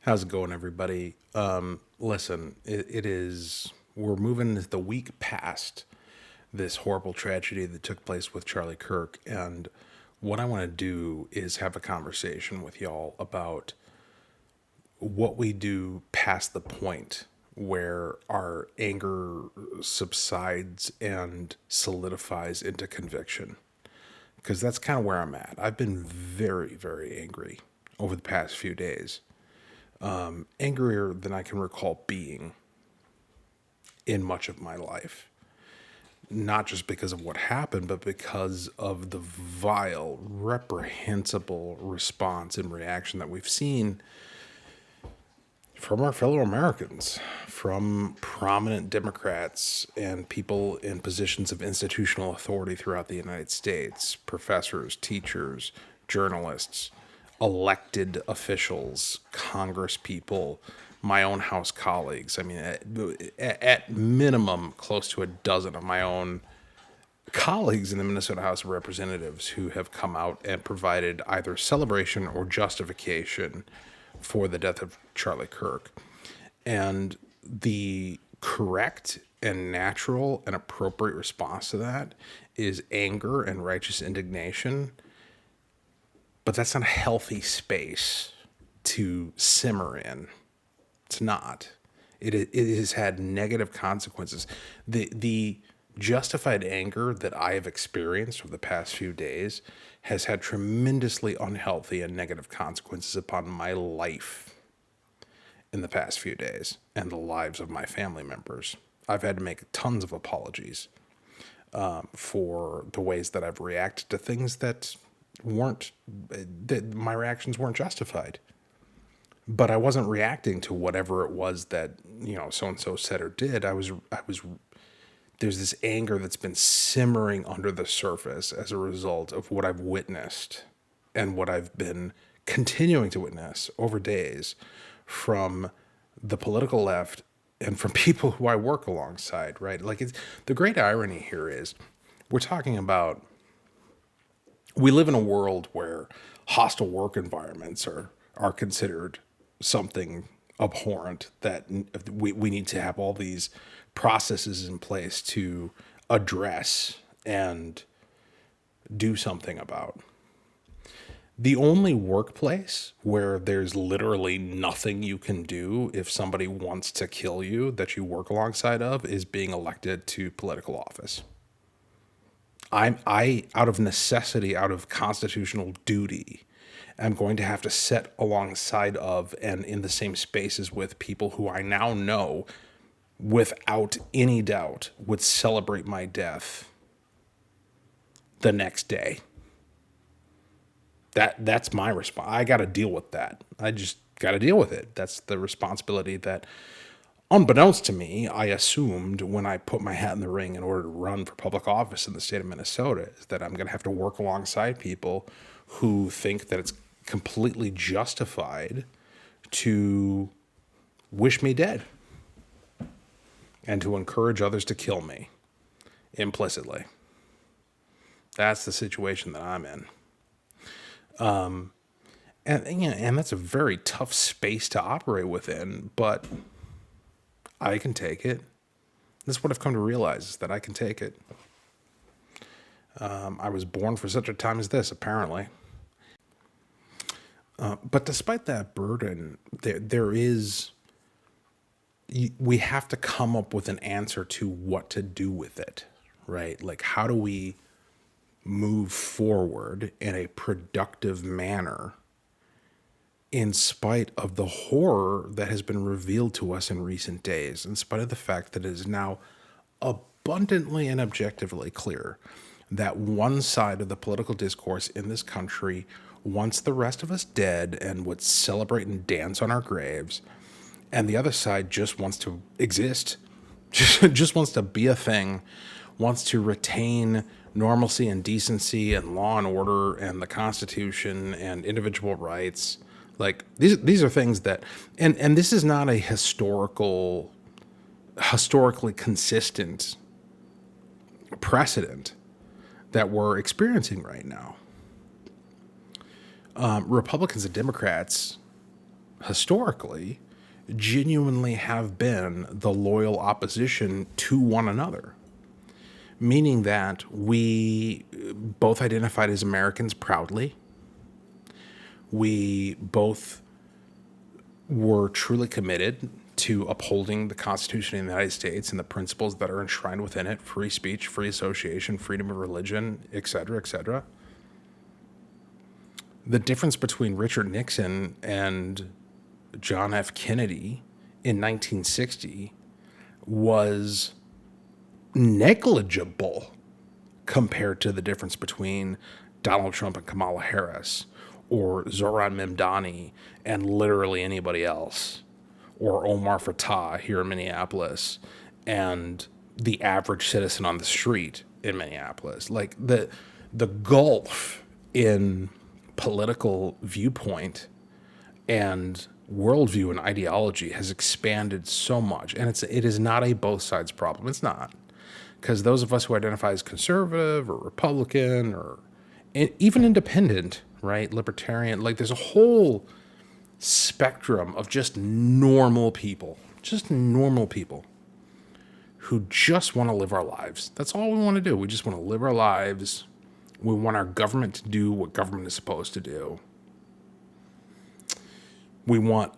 How's it going, everybody? Listen, we're moving the week past this horrible tragedy that took place with Charlie Kirk. And what I want to do is have a conversation with y'all about what we do past the point where our anger subsides and solidifies into conviction. Because that's kind of where I'm at. I've been very, very angry over the past few days, angrier than I can recall being in much of my life. Not just because of what happened, but because of the vile, reprehensible response and reaction that we've seen from our fellow Americans, from prominent Democrats and people in positions of institutional authority throughout the United States, professors, teachers, journalists, elected officials, Congress people, my own House colleagues. I mean, at minimum, close to a dozen of my own colleagues in the Minnesota House of Representatives who have come out and provided either celebration or justification for the death of Charlie Kirk. And the correct and natural and appropriate response to that is anger and righteous indignation. But that's not a healthy space to simmer in. It's not. It has had negative consequences. The justified anger that I have experienced over the past few days has had tremendously unhealthy and negative consequences upon my life in the past few days and the lives of my family members. I've had to make tons of apologies for the ways that I've reacted to things that my reactions weren't justified. But I wasn't reacting to whatever it was that, so and so said or did. There's this anger that's been simmering under the surface as a result of what I've witnessed and what I've been continuing to witness over days from the political left and from people who I work alongside, right? Like, the great irony here is we're talking about, we live in a world where hostile work environments are considered something abhorrent, that we need to have all these processes in place to address and do something about. The only workplace where there's literally nothing you can do if somebody wants to kill you that you work alongside of is being elected to political office. I out of necessity, out of constitutional duty, am going to have to sit alongside of and in the same spaces with people who I now know without any doubt would celebrate my death the next day. That's my response. I got to deal with that. I just got to deal with it. That's the responsibility that, unbeknownst to me, I assumed when I put my hat in the ring in order to run for public office in the state of Minnesota, is that I'm going to have to work alongside people who think that it's completely justified to wish me dead and to encourage others to kill me implicitly. That's the situation that I'm in. And that's a very tough space to operate within, but I can take it. This is what I've come to realize, is that I can take it. I was born for such a time as this, apparently. But despite that burden, we have to come up with an answer to what to do with it, right? Like, how do we move forward in a productive manner in spite of the horror that has been revealed to us in recent days, in spite of the fact that it is now abundantly and objectively clear that one side of the political discourse in this country wants the rest of us dead and would celebrate and dance on our graves, and the other side just wants to exist, just wants to be a thing, wants to retain normalcy and decency and law and order and the Constitution and individual rights. Like, these are things that, and this is not a historically consistent precedent that we're experiencing right now. Republicans and Democrats historically, genuinely have been the loyal opposition to one another, meaning that we both identified as Americans proudly. We both were truly committed to upholding the Constitution of the United States and the principles that are enshrined within it: free speech, free association, freedom of religion, etc., etc. The difference between Richard Nixon and John F. Kennedy in 1960 was negligible compared to the difference between Donald Trump and Kamala Harris, or Zoran Memdani and literally anybody else, or Omar Fatah here in Minneapolis and the average citizen on the street in Minneapolis. Like the gulf in political viewpoint and worldview and ideology has expanded so much, and it is not a both sides problem. It's not, because those of us who identify as conservative or Republican or even independent, right, libertarian, like there's a whole spectrum of just normal people who just want to live our lives. That's all we want to do. We just want to live our lives. We want our government to do what government is supposed to do. We want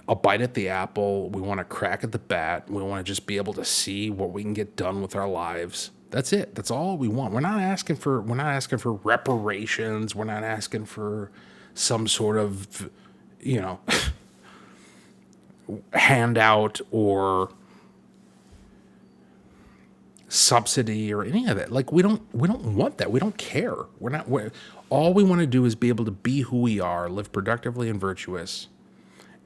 a bite at the apple. We want a crack at the bat. We want to just be able to see what we can get done with our lives. That's it. That's all we want. We're not asking for reparations. We're not asking for some sort of, handout or subsidy or any of that. Like we don't want that. We don't care. All we want to do is be able to be who we are, live productively and virtuous,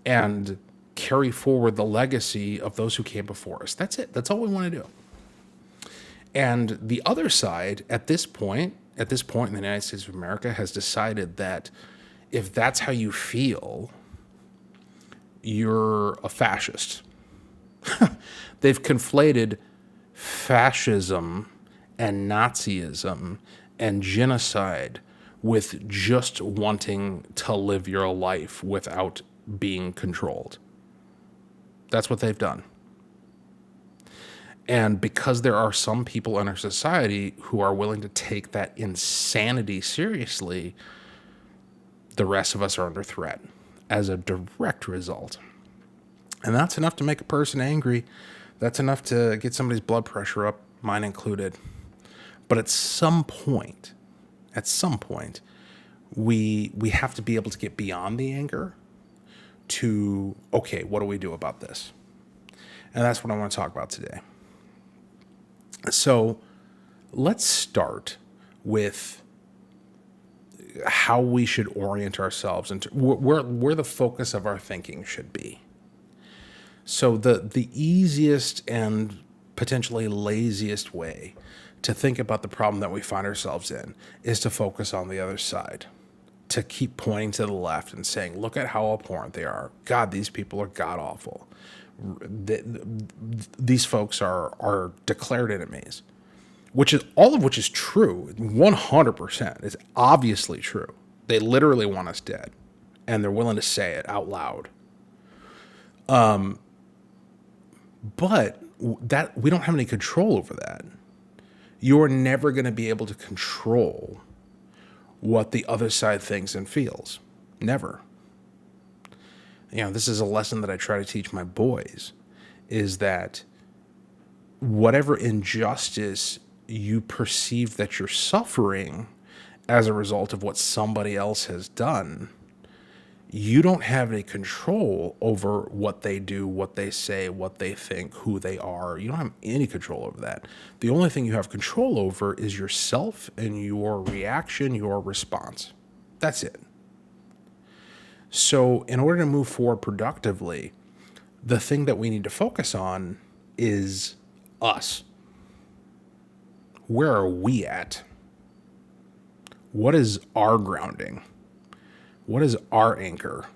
and carry forward the legacy of those who came before us. That's it. That's all we want to do. And the other side, at this point in the United States of America, has decided that if that's how you feel, you're a fascist. They've conflated fascism and Nazism and genocide with just wanting to live your life without being controlled. That's what they've done. And because there are some people in our society who are willing to take that insanity seriously, the rest of us are under threat as a direct result. And that's enough to make a person angry. That's enough to get somebody's blood pressure up, mine included. But at some point, we have to be able to get beyond the anger to, okay, what do we do about this? And that's what I want to talk about today. So let's start with how we should orient ourselves into where the focus of our thinking should be. So the easiest and potentially laziest way to think about the problem that we find ourselves in is to focus on the other side, to keep pointing to the left and saying, look at how abhorrent they are. God, these people are god-awful. These folks are declared enemies, all of which is true. 100% is obviously true. They literally want us dead, and they're willing to say it out loud. But that we don't have any control over that. You're never going to be able to control what the other side thinks and feels. Never. This is a lesson that I try to teach my boys, is that whatever injustice you perceive that you're suffering as a result of what somebody else has done, you don't have any control over what they do, what they say, what they think, who they are. You don't have any control over that. The only thing you have control over is yourself and your reaction, your response. That's it. So in order to move forward productively, the thing that we need to focus on is us. Where are we at? What is our grounding? What is our anchor?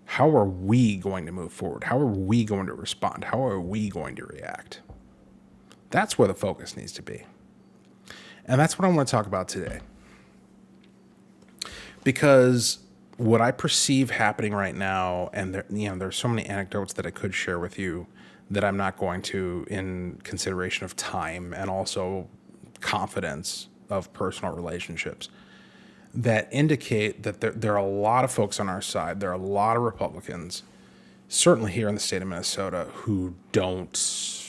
How are we going to move forward? How are we going to respond? How are we going to react? That's where the focus needs to be. And that's what I want to talk about today. Because what I perceive happening right now, and there's so many anecdotes that I could share with you that I'm not going to, in consideration of time and also confidence of personal relationships, that indicate that there are a lot of folks on our side. There are a lot of Republicans, certainly here in the state of Minnesota, who don't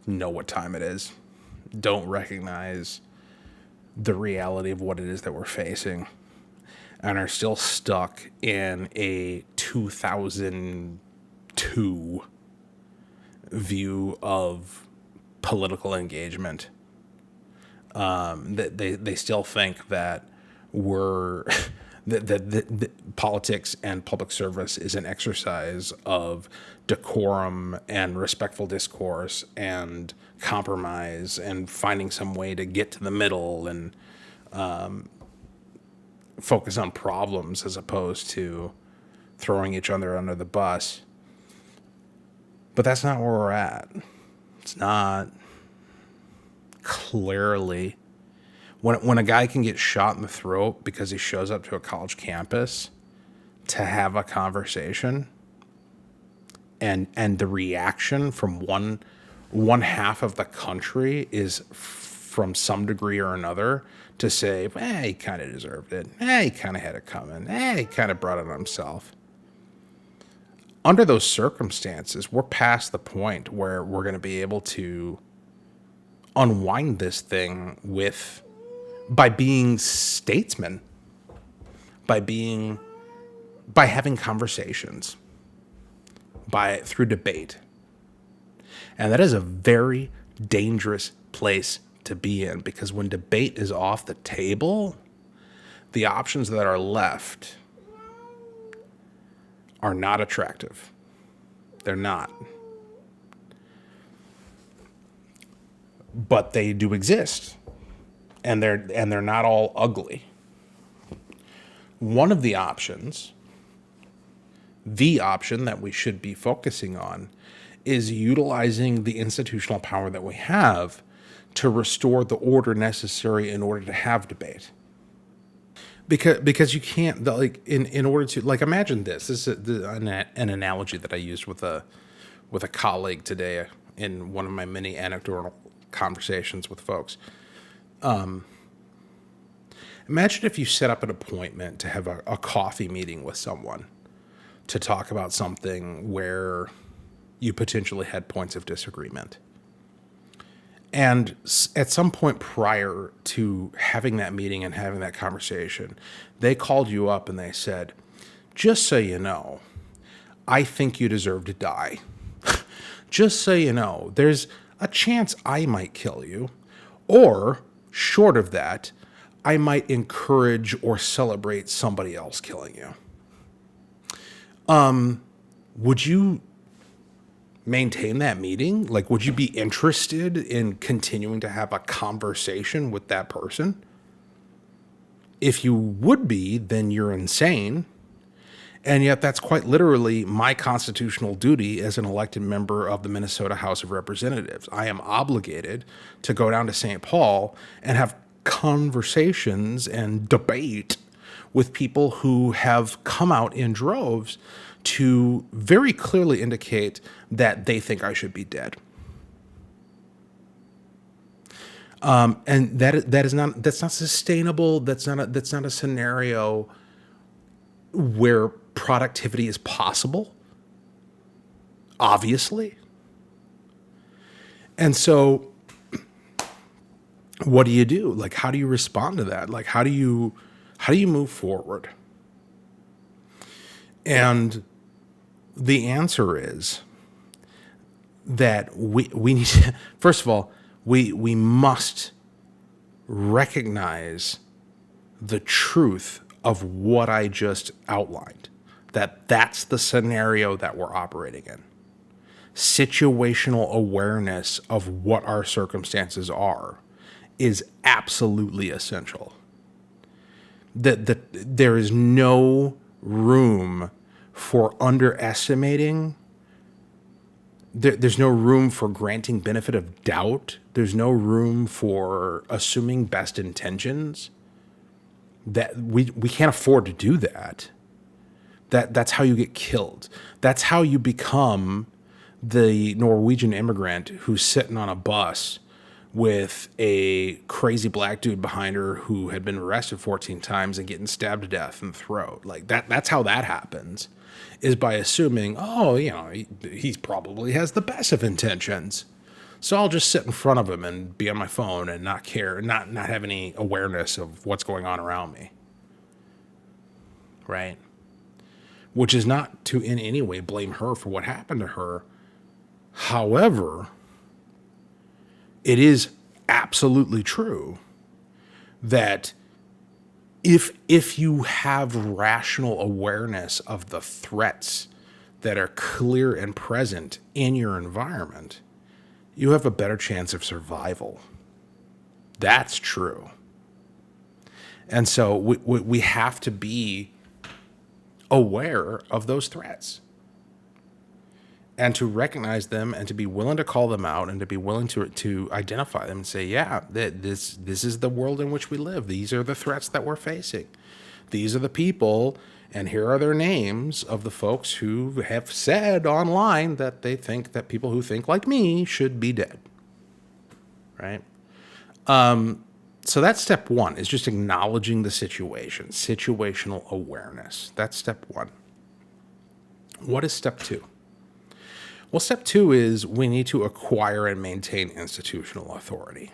know what time it is, don't recognize the reality of what it is that we're facing, and are still stuck in a 2002 view of political engagement. That they still think that we're that politics and public service is an exercise of decorum and respectful discourse and compromise and finding some way to get to the middle and focus on problems as opposed to throwing each other under the bus. But that's not where we're at. It's not. Clearly, when a guy can get shot in the throat because he shows up to a college campus to have a conversation, and the reaction from one half of the country is from some degree or another to say, he kind of deserved it. He kind of had it coming. He kind of brought it on himself. Under those circumstances, we're past the point where we're going to be able to unwind this thing by being statesmen, by having conversations, through debate. And that is a very dangerous place to be in, because when debate is off the table, the options that are left are not attractive. They're not. But they do exist, and they're not all ugly. One of the options, the option that we should be focusing on, is utilizing the institutional power that we have to restore the order necessary in order to have debate. Because you can't, in order to, imagine this. This is an analogy that I used with a colleague today in one of my many anecdotal conversations with folks. Imagine if you set up an appointment to have a coffee meeting with someone to talk about something where you potentially had points of disagreement. And at some point prior to having that meeting and having that conversation, they called you up and they said, just so you know, I think you deserve to die. Just so you know, there's a chance I might kill you, or short of that, I might encourage or celebrate somebody else killing you. Would you maintain that meeting? Would you be interested in continuing to have a conversation with that person? If you would be, then you're insane. And yet that's quite literally my constitutional duty as an elected member of the Minnesota House of Representatives. I am obligated to go down to St. Paul and have conversations and debate with people who have come out in droves to very clearly indicate that they think I should be dead. And that's not sustainable. That's not a scenario where productivity is possible, obviously. And so what do you do? How do you respond to that? How do you move forward? And the answer is that we need to, first of all, we must recognize the truth of what I just outlined, that's the scenario that we're operating in. Situational awareness of what our circumstances are is absolutely essential. That there is no room for underestimating. There's no room for granting benefit of doubt. There's no room for assuming best intentions. That we can't afford to do that. That's how you get killed. That's how you become the Norwegian immigrant who's sitting on a bus with a crazy black dude behind her who had been arrested 14 times and getting stabbed to death in the throat. Like that's how that happens, is by assuming, oh, he probably has the best of intentions. So I'll just sit in front of him and be on my phone and not care, not have any awareness of what's going on around me. Right? Which is not to in any way blame her for what happened to her. However, it is absolutely true that if you have rational awareness of the threats that are clear and present in your environment, you have a better chance of survival. That's true. And so we have to be aware of those threats and to recognize them and to be willing to call them out and to be willing to identify them and say, yeah, this is the world in which we live. These are the threats that we're facing. These are the people, and here are their names of the folks who have said online that they think that people who think like me should be dead. Right? So that's step one, is just acknowledging the situation, situational awareness. That's step one. What is step two? Well, step two is we need to acquire and maintain institutional authority.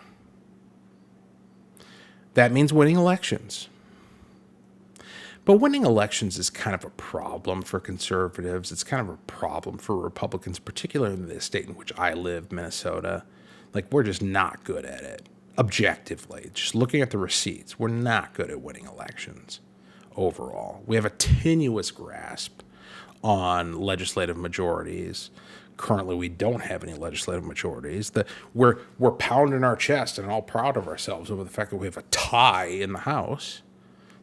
That means winning elections. But winning elections is kind of a problem for conservatives. It's kind of a problem for Republicans, particularly in the state in which I live, Minnesota. Like, we're just not good at it. Objectively, just looking at the receipts, we're not good at winning elections overall. We have a tenuous grasp on legislative majorities. Currently, we don't have any legislative majorities. We're pounding our chest and all proud of ourselves over the fact that we have a tie in the House.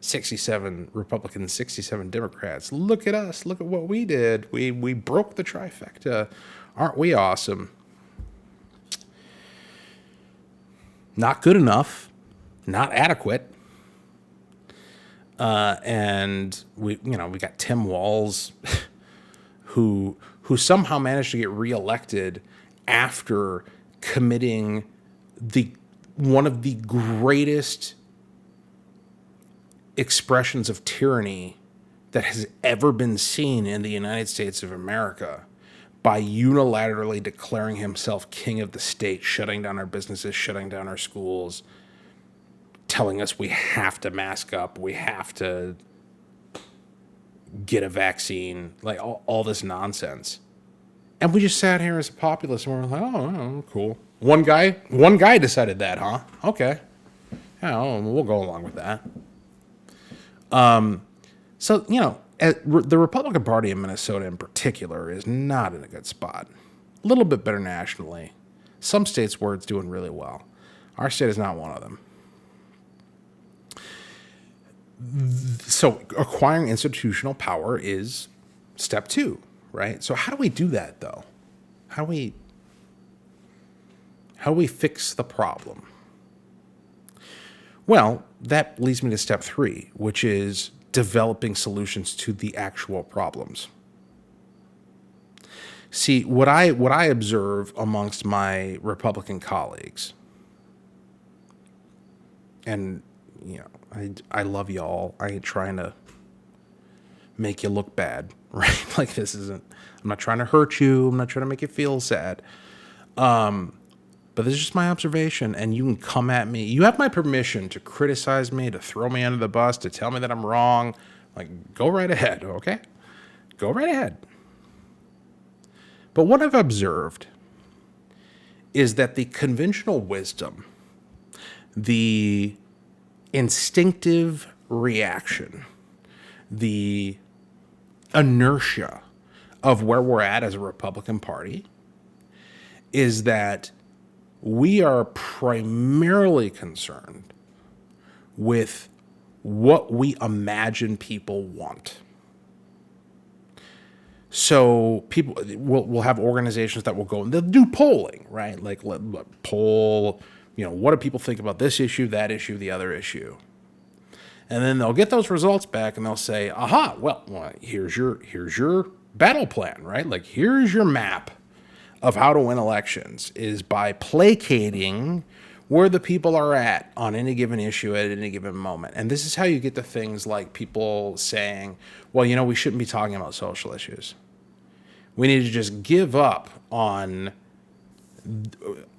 67 Republicans, 67 Democrats. Look at us. Look at what we did. We broke the trifecta. Aren't we awesome? Not good enough. Not adequate. And we got Tim Walz, who somehow managed to get reelected after committing one of the greatest expressions of tyranny that has ever been seen in the United States of America, by unilaterally declaring himself king of the state, shutting down our businesses, shutting down our schools, telling us we have to mask up, we have to get a vaccine, like all this nonsense. And we just sat here as a populace and we're like, oh, the One guy decided that, huh? Okay. Yeah, we'll go along with that. So, the Republican Party in Minnesota in particular is not in a good spot. A little bit better nationally. Some states where it's doing really well. Our state is not one of them. So acquiring institutional power is step two, right? So how do we do that, though? How do we fix the problem? Well, that leads me to step three, which is developing solutions to the actual problems. See, what I observe amongst my Republican colleagues, and I love y'all. I ain't trying to make you look bad, right? Like, I'm not trying to hurt you. I'm not trying to make you feel sad. But this is just my observation, and you can come at me. You have my permission to criticize me, to throw me under the bus, to tell me that I'm wrong. Like, go right ahead, okay? Go right ahead. But what I've observed is that the conventional wisdom, the instinctive reaction, the inertia of where we're at as a Republican Party is that we are primarily concerned with what we imagine people want. So people will have organizations that will go and they'll do polling, right? Like poll, what do people think about this issue, that issue, the other issue? And then they'll get those results back and they'll say, aha, well, here's your battle plan, right? Like, here's your map of how to win elections, is by placating where the people are at on any given issue at any given moment. And this is how you get to things like people saying, well, we shouldn't be talking about social issues. We need to just give up on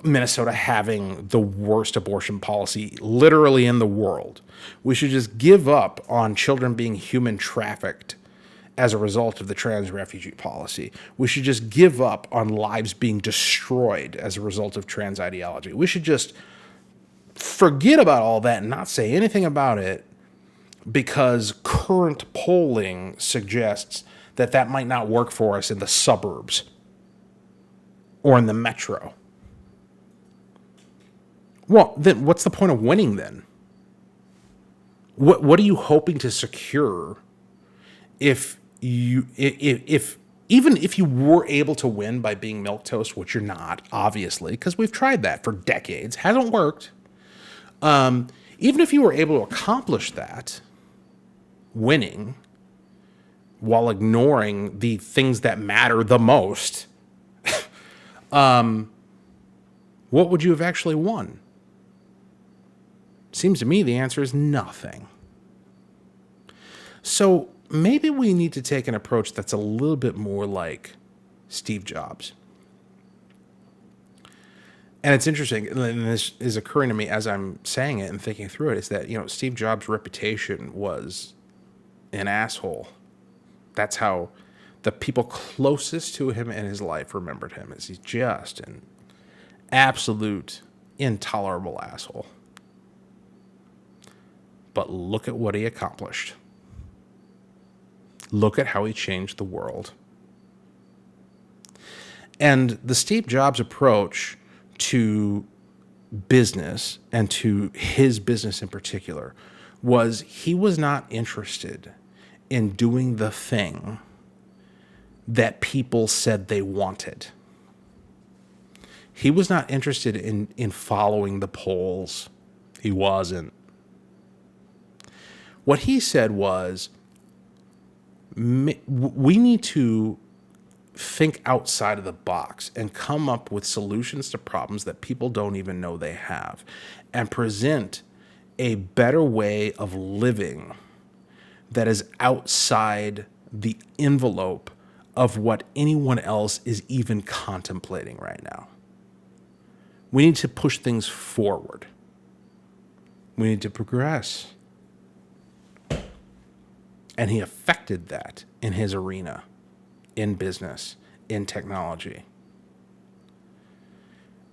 Minnesota having the worst abortion policy literally in the world. We should just give up on children being human trafficked as a result of the trans refugee policy. We should just give up on lives being destroyed as a result of trans ideology. We should just forget about all that and not say anything about it, because current polling suggests that that might not work for us in the suburbs or in the metro. Well, then what's the point of winning then? What are you hoping to secure if even if you were able to win by being milquetoast, which you're not, obviously, because we've tried that for decades, hasn't worked. Even if you were able to accomplish that, winning, while ignoring the things that matter the most, what would you have actually won? Seems to me the answer is nothing. So maybe we need to take an approach that's a little bit more like Steve Jobs. And it's interesting, and this is occurring to me as I'm saying it and thinking through it, is that, Steve Jobs' reputation was an asshole. That's how the people closest to him in his life remembered him, as he's just an absolute intolerable asshole. But look at what he accomplished. Look at how he changed the world. And the Steve Jobs approach to business, and to his business in particular, was he was not interested in doing the thing that people said they wanted. He was not interested in following the polls. He wasn't. What he said was, we need to think outside of the box and come up with solutions to problems that people don't even know they have, and present a better way of living that is outside the envelope of what anyone else is even contemplating right now. We need to push things forward. We need to progress. And he affected that in his arena, in business, in technology.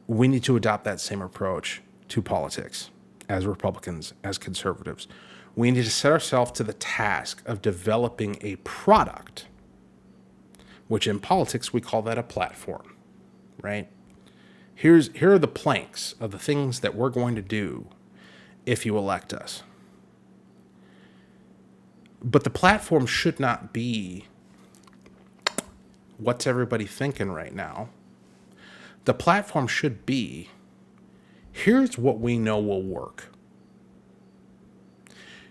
We need to adopt that same approach to politics, as Republicans, as conservatives. We need to set ourselves to the task of developing a product, which in politics we call that a platform, right? Here are the planks of the things that we're going to do if you elect us. But the platform should not be what's everybody thinking right now. The platform should be, here's what we know will work.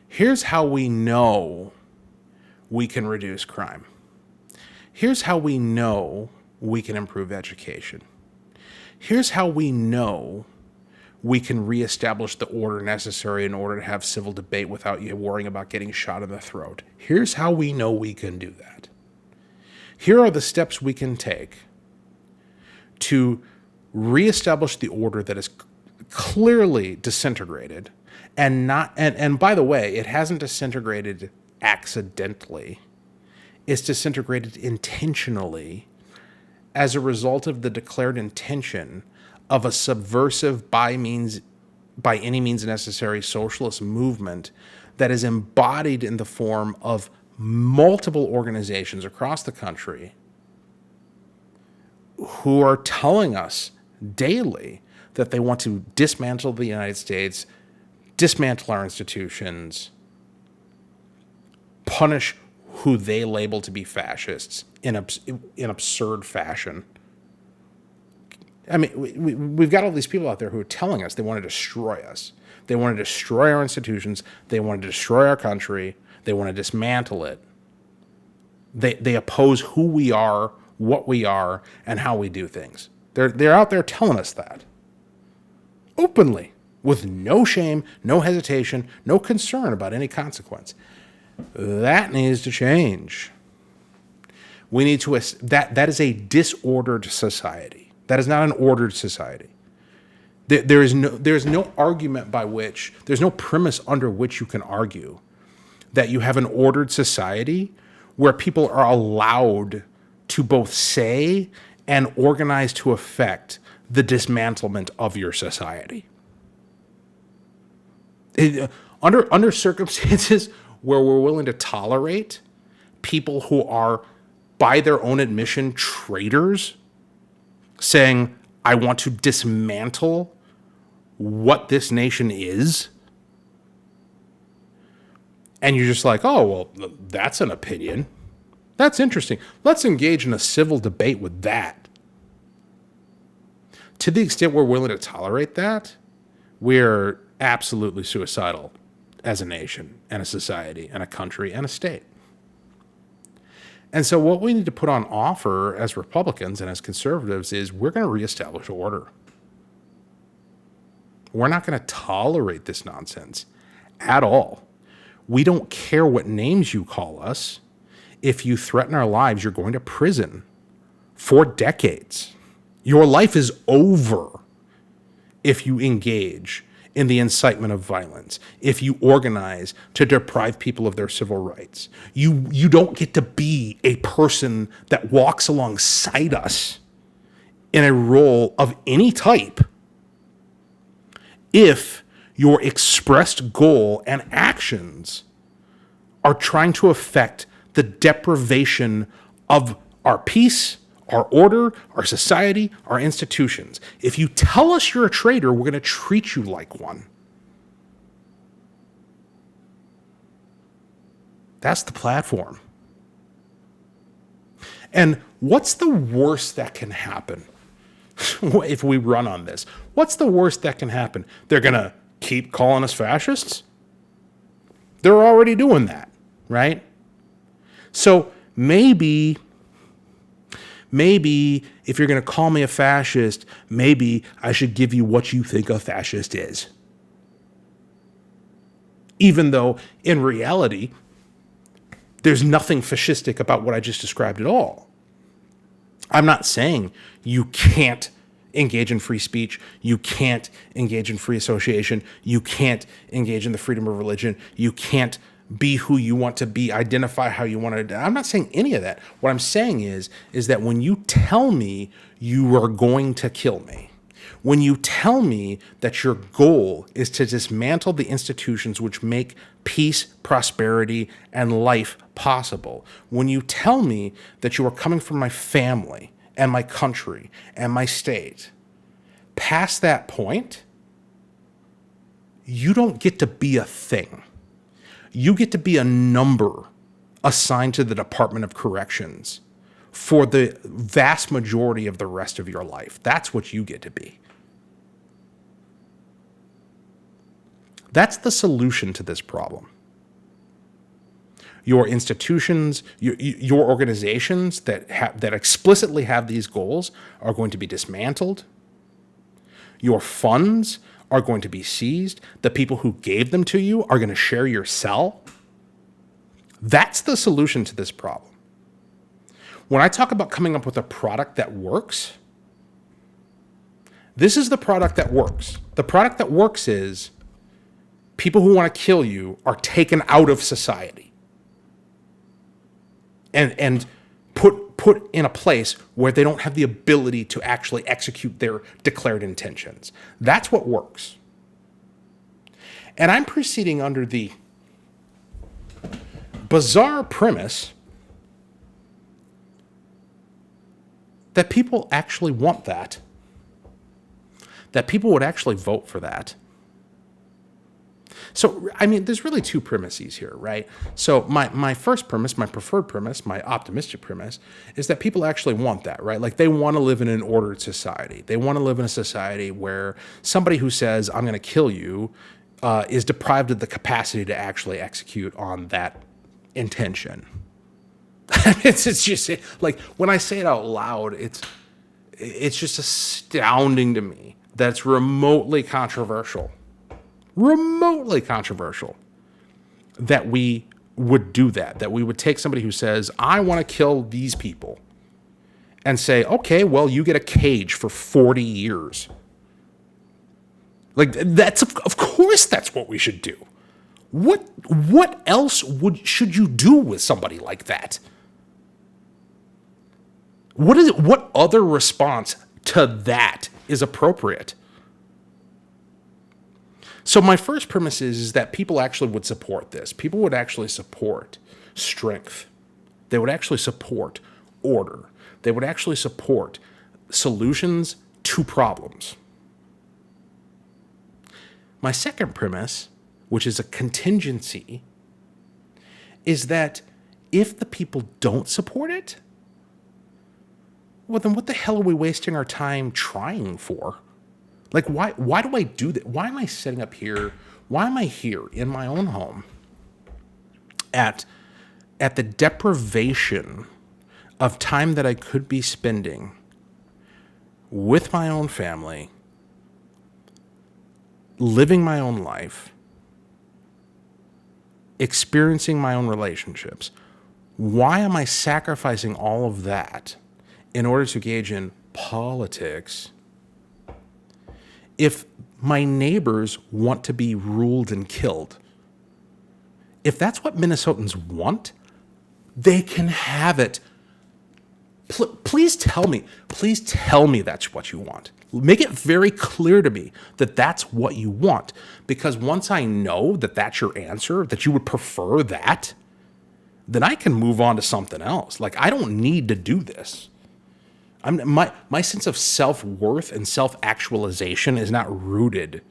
Here's how we know we can reduce crime. Here's how we know we can improve education. Here's how we know we can reestablish the order necessary in order to have civil debate without you worrying about getting shot in the throat. Here's how we know we can do that. Here are the steps we can take to reestablish the order that is clearly disintegrated, and by the way, it hasn't disintegrated accidentally. It's disintegrated intentionally as a result of the declared intention of a subversive, by any means necessary socialist movement that is embodied in the form of multiple organizations across the country who are telling us daily that they want to dismantle the United States, dismantle our institutions, punish who they label to be fascists in absurd fashion. I mean, we've got all these people out there who are telling us they want to destroy us. They want to destroy our institutions. They want to destroy our country. They want to dismantle it. They oppose who we are, what we are, and how we do things. They're out there telling us that openly, with no shame, no hesitation, no concern about any consequence. That needs to change. We need to that is a disordered society. That is not an ordered society. There is no argument by which, there's no premise under which you can argue that you have an ordered society where people are allowed to both say and organize to effect the dismantlement of your society. Under circumstances where we're willing to tolerate people who are, by their own admission, traitors, saying, I want to dismantle what this nation is. And you're just like, oh, well, that's an opinion. That's interesting. Let's engage in a civil debate with that. To the extent we're willing to tolerate that, we're absolutely suicidal as a nation and a society and a country and a state. And so what we need to put on offer as Republicans and as conservatives is we're going to reestablish order. We're not going to tolerate this nonsense at all. We don't care what names you call us. If you threaten our lives, you're going to prison for decades. Your life is over if you engage in the incitement of violence, if you organize to deprive people of their civil rights. You don't get to be a person that walks alongside us in a role of any type if your expressed goal and actions are trying to affect the deprivation of our peace, our order, our society, our institutions. If you tell us you're a traitor, we're going to treat you like one. That's the platform. And what's the worst that can happen if we run on this? What's the worst that can happen? They're going to keep calling us fascists? They're already doing that, right? So maybe if you're going to call me a fascist, maybe I should give you what you think a fascist is. Even though in reality, there's nothing fascistic about what I just described at all. I'm not saying you can't engage in free speech, you can't engage in free association, you can't engage in the freedom of religion, you can't be who you want to be, identify how you want to. I'm not saying any of that. What I'm saying is that when you tell me you are going to kill me, when you tell me that your goal is to dismantle the institutions which make peace, prosperity, and life possible, when you tell me that you are coming from my family and my country and my state, past that point, you don't get to be a thing. You get to be a number assigned to the Department of Corrections for the vast majority of the rest of your life. That's what you get to be. That's the solution to this problem. Your institutions, your organizations that explicitly have these goals are going to be dismantled. Your funds are going to be seized. The people who gave them to you are going to share your cell. That's the solution to this problem. When I talk about coming up with a product that works, this is the product that works. The product that works is people who want to kill you are taken out of society and put in a place where they don't have the ability to actually execute their declared intentions. That's what works. And I'm proceeding under the bizarre premise that people actually want that people would actually vote for that. So, I mean, there's really two premises here, right? So my first premise, my preferred premise, my optimistic premise is that people actually want that, right? Like they want to live in an ordered society. They want to live in a society where somebody who says, I'm going to kill you, is deprived of the capacity to actually execute on that intention. It's just like when I say it out loud, it's just astounding to me that it's remotely controversial that we would do that we would take somebody who says, I want to kill these people, and say, okay, well, you get a cage for 40 years. Like, that's, of course, that's what we should do. What else should you do with somebody like that? What other response to that is appropriate? So my first premise is that people actually would support this. People would actually support strength. They would actually support order. They would actually support solutions to problems. My second premise, which is a contingency, is that if the people don't support it, well, then what the hell are we wasting our time trying for? Like, why do I do that? Why am I sitting up here? Why am I here in my own home at the deprivation of time that I could be spending with my own family, living my own life, experiencing my own relationships? Why am I sacrificing all of that in order to engage in politics if my neighbors want to be ruled and killed? If that's what Minnesotans want, they can have it. Please tell me that's what you want. Make it very clear to me that that's what you want. Because once I know that that's your answer, that you would prefer that, then I can move on to something else. Like, I don't need to do this. My sense of self-worth and self-actualization is not rooted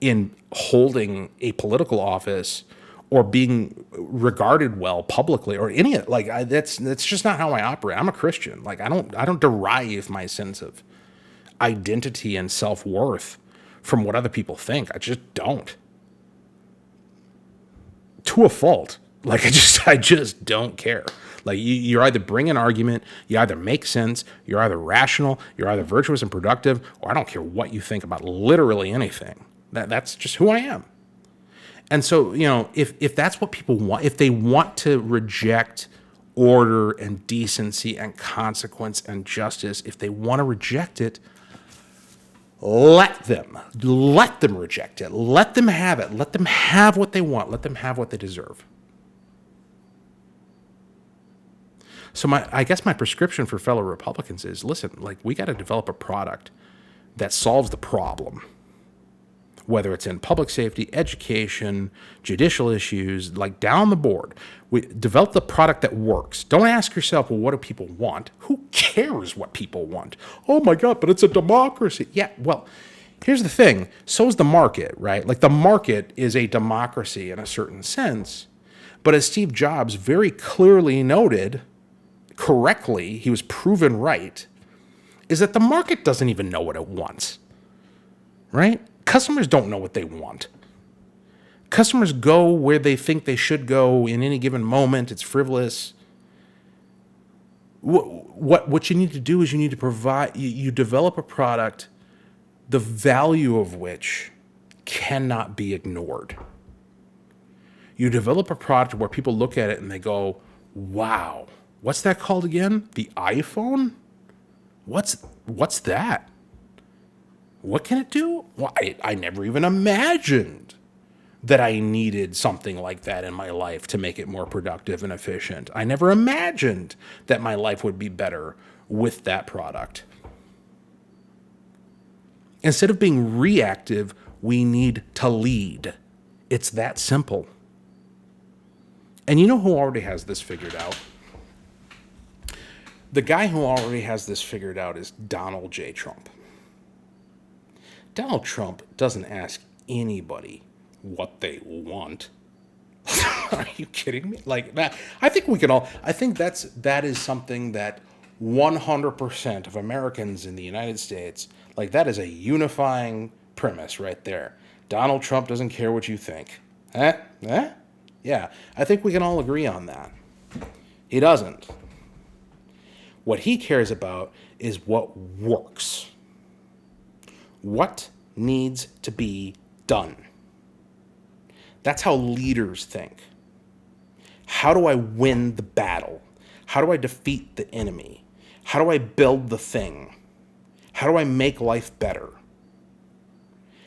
in holding a political office or being regarded well publicly or any of it. That's just not how I operate. I'm a Christian. Like, I don't derive my sense of identity and self-worth from what other people think. I just don't. To a fault. Like, I just don't care. Like, you either bring an argument, you either make sense, you're either rational, you're either virtuous and productive, or I don't care what you think about literally anything. That's just who I am. And so, if that's what people want, if they want to reject order and decency and consequence and justice, if they want to reject it, let them reject it. Let them have it. Let them have what they want. Let them have what they deserve. So I guess my prescription for fellow Republicans is, listen, like, we got to develop a product that solves the problem, whether it's in public safety, education, judicial issues, like down the board. We develop the product that works. Don't ask yourself, well, what do people want? Who cares what people want? Oh my God, but it's a democracy. Yeah, well, here's the thing. So is the market, right? Like, the market is a democracy in a certain sense. But as Steve Jobs very clearly noted, correctly, he was proven right, is that the market doesn't even know what it wants, right? Customers don't know what they want. Customers go where they think they should go in any given moment. It's frivolous. What you need to do is you need to provide, you develop a product, the value of which cannot be ignored. You develop a product where people look at it and they go, wow, what's that called again? The iPhone? What's that? What can it do? Well, I never even imagined that I needed something like that in my life to make it more productive and efficient. I never imagined that my life would be better with that product. Instead of being reactive, we need to lead. It's that simple. And you know who already has this figured out? The guy who already has this figured out is Donald J. Trump. Donald Trump doesn't ask anybody what they want. Are you kidding me? Like that, I think that is something that 100% of Americans in the United States, like, that is a unifying premise right there. Donald Trump doesn't care what you think. Eh? Eh? Yeah, I think we can all agree on that. He doesn't. What he cares about is what works. What needs to be done. That's how leaders think. How do I win the battle? How do I defeat the enemy? How do I build the thing? How do I make life better?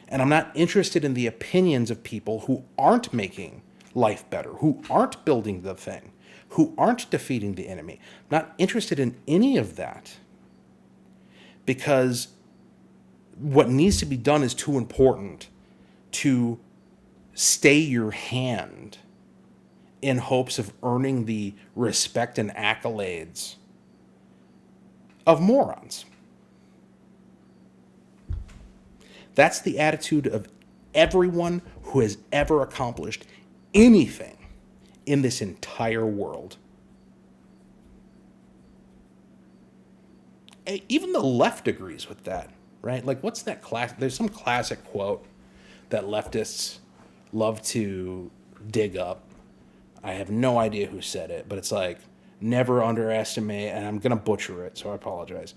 And I'm not interested in the opinions of people who aren't making life better, who aren't building the thing, who aren't defeating the enemy. I'm not interested in any of that, because what needs to be done is too important to stay your hand in hopes of earning the respect and accolades of morons. That's the attitude of everyone who has ever accomplished anything in this entire world. Even the left agrees with that, right? Like, what's that class? There's some classic quote that leftists love to dig up. I have no idea who said it, but it's like, never underestimate, and I'm going to butcher it, so I apologize.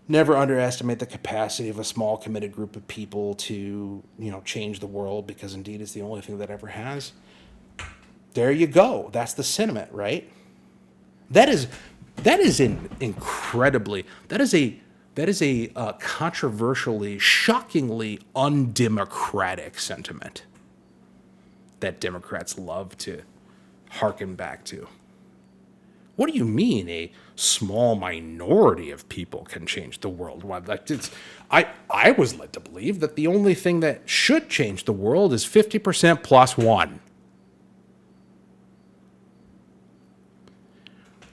Never underestimate the capacity of a small, committed group of people to, change the world, because indeed it's the only thing that ever has. There you go. That's the sentiment, right? That is a controversially, shockingly undemocratic sentiment that Democrats love to hearken back to. What do you mean a small minority of people can change the world? I was led to believe that the only thing that should change the world is 50% plus one.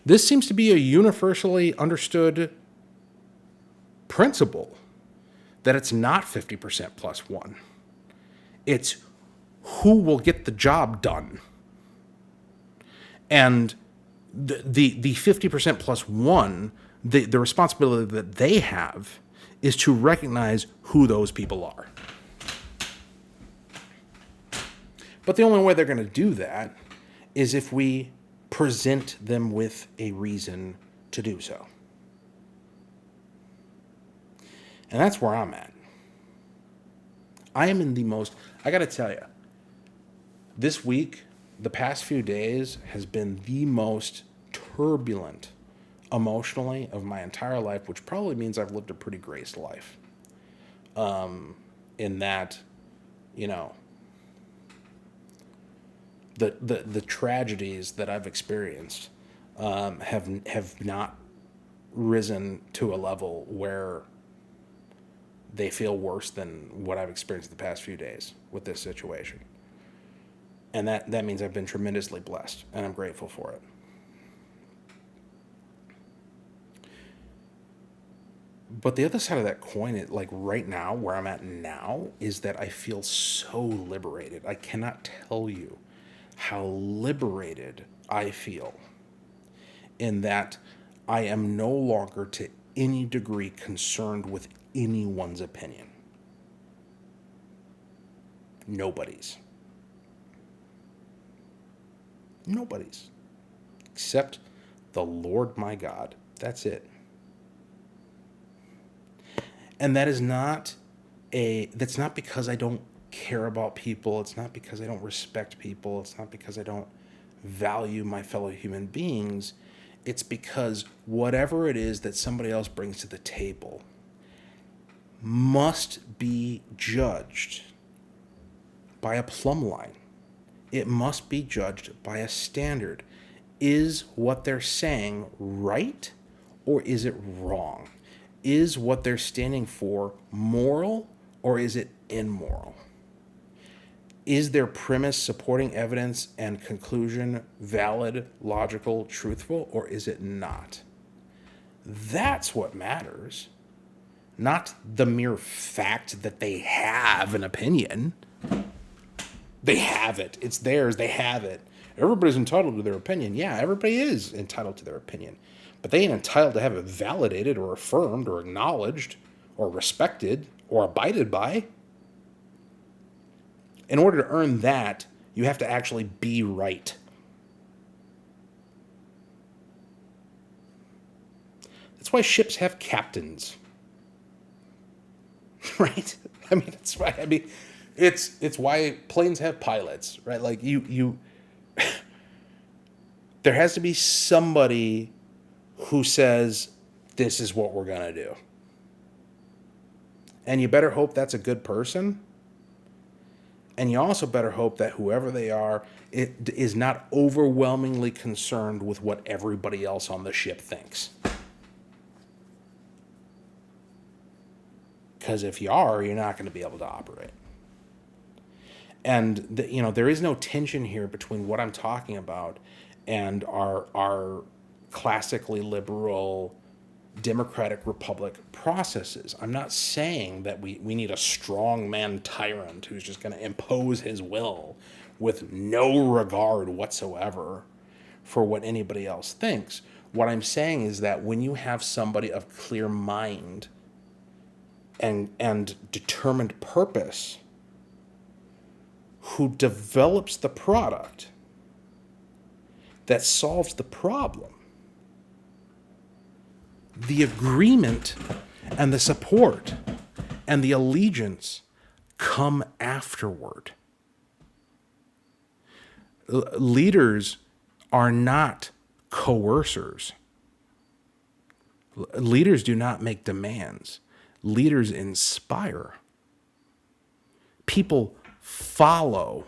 This seems to be a universally understood principle, that it's not 50% plus one. It's who will get the job done. And the 50% plus one, the responsibility that they have is to recognize who those people are. But the only way they're going to do that is if we present them with a reason to do so. And that's where I'm at. I am in I got to tell you, this week, the past few days has been the most turbulent emotionally of my entire life, which probably means I've lived a pretty graced life. In that, the tragedies that I've experienced have not risen to a level where they feel worse than what I've experienced the past few days with this situation. And that means I've been tremendously blessed, and I'm grateful for it. But the other side of that coin, like right now, where I'm at now, is that I feel so liberated. I cannot tell you how liberated I feel in that I am no longer to any degree concerned with anyone's opinion. Nobody's. Except the Lord my God. That's it. And that's not because I don't care about people. It's not because I don't respect people. It's not because I don't value my fellow human beings. It's because whatever it is that somebody else brings to the table must be judged by a plumb line. It must be judged by a standard. Is what they're saying right, or is it wrong? Is what they're standing for moral, or is it immoral? Is their premise, supporting evidence, and conclusion valid, logical, truthful, or is it not? That's what matters. Not the mere fact that they have an opinion. They have it. It's theirs. They have it. Everybody's entitled to their opinion. Yeah, everybody is entitled to their opinion. But they ain't entitled to have it validated or affirmed or acknowledged or respected or abided by. In order to earn that, you have to actually be right. That's why ships have captains. Right? I mean, it's why it's why planes have pilots, right? Like you there has to be somebody who says this is what we're going to do. And you better hope that's a good person. And you also better hope that whoever they are, it is not overwhelmingly concerned with what everybody else on the ship thinks. Because if you are, you're not going to be able to operate. And there is no tension here between what I'm talking about and our classically liberal democratic republic processes. I'm not saying that we need a strong man tyrant who's just going to impose his will with no regard whatsoever for what anybody else thinks. What I'm saying is that when you have somebody of clear mind and determined purpose who develops the product that solves the problem, the agreement and the support and the allegiance come afterward. Leaders are not coercers. Leaders do not make demands. Leaders inspire. People follow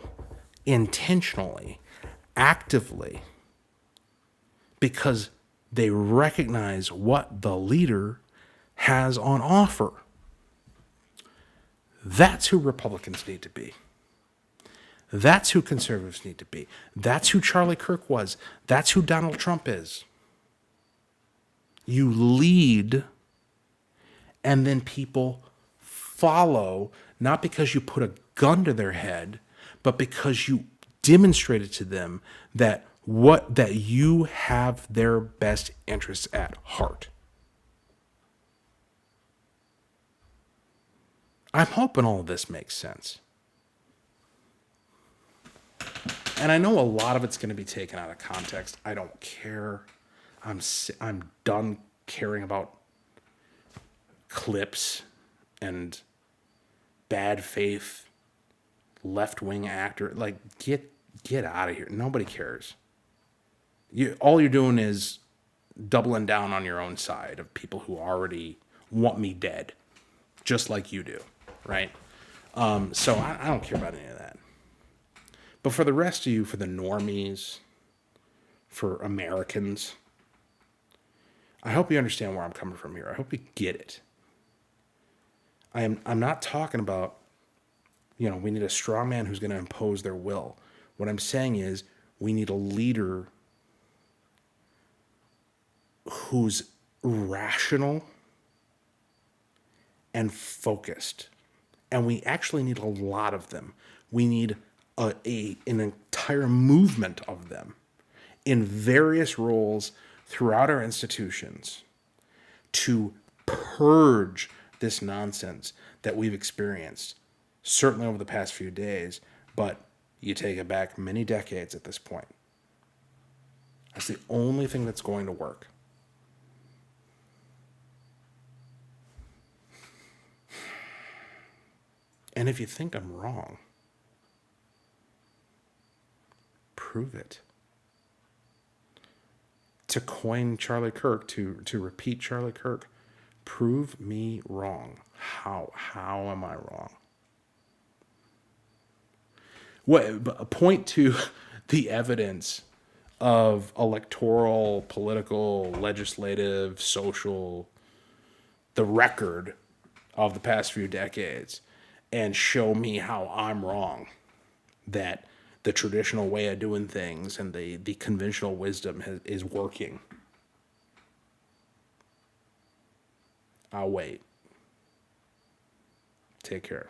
intentionally, actively, because they recognize what the leader has on offer. That's who Republicans need to be. That's who conservatives need to be. That's who Charlie Kirk was. That's who Donald Trump is. You lead, and then people follow, not because you put a gun to their head, but because you demonstrated to them that you have their best interests at heart. I'm hoping all of this makes sense. And I know a lot of it's going to be taken out of context. I don't care. I'm done caring about clips and bad faith left-wing actor. Like, get out of here. Nobody cares. All you're doing is doubling down on your own side of people who already want me dead, just like you do, right? So I don't care about any of that. But for the rest of you, for the normies, for Americans, I hope you understand where I'm coming from here. I hope you get it. I'm not talking about, we need a strong man who's going to impose their will. What I'm saying is we need a leader who's rational and focused. And we actually need a lot of them. We need an entire movement of them in various roles throughout our institutions to purge this nonsense that we've experienced, certainly over the past few days, but you take it back many decades at this point. That's the only thing that's going to work. And if you think I'm wrong, prove it. To coin Charlie Kirk, to repeat Charlie Kirk, prove me wrong. How am I wrong? Point to the evidence of electoral, political, legislative, social, the record of the past few decades, and show me how I'm wrong, that the traditional way of doing things and the conventional wisdom is working. I'll wait. Take care.